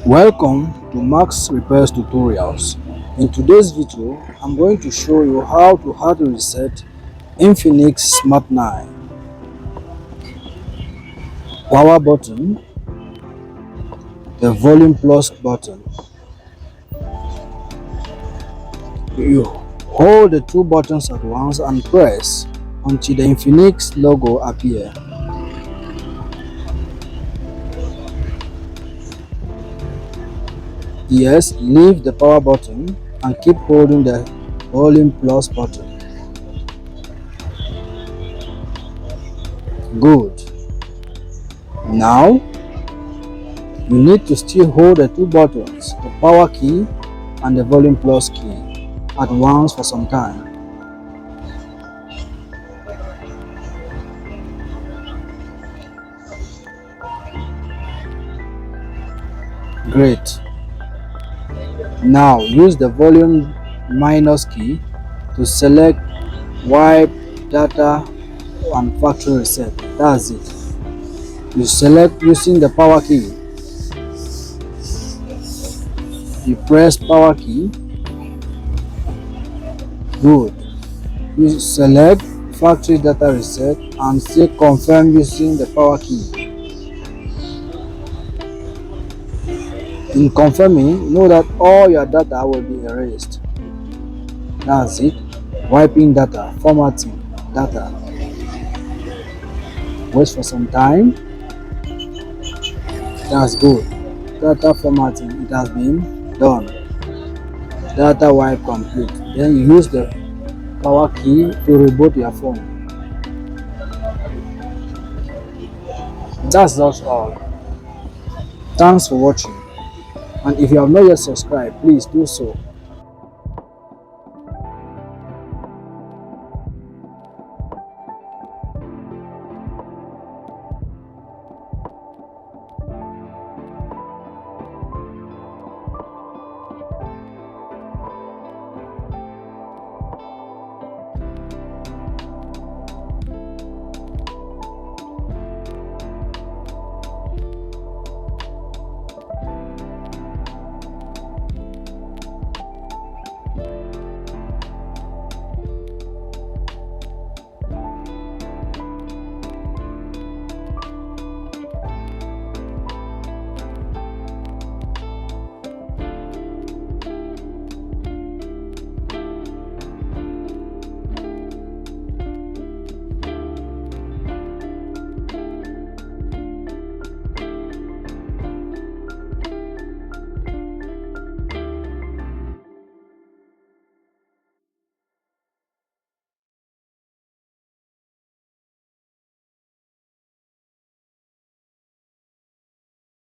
Welcome to Max Repairs Tutorials. In today's video, I'm going to show you how to hard reset Infinix Smart 9 power button, the volume plus button. You hold the two buttons at once and press until the Infinix logo appears. Yes, leave the power button and keep holding the volume plus button. Good. Now, you need to still hold the two buttons, the power key and the volume plus key, at once for some time. Great. Now use the volume minus key to select wipe, data and factory reset. That's it. You select using the power key. You press power key. Good. You select factory data reset and still confirm using the power key. In confirming, know that all your data will be erased. That's it. Wiping data, formatting data. Wait for some time. That's good. Data formatting, it has been done. Data wipe complete. Then you use the power key to reboot your phone. That's just all. Thanks for watching. And if you have not yet subscribed, please do so.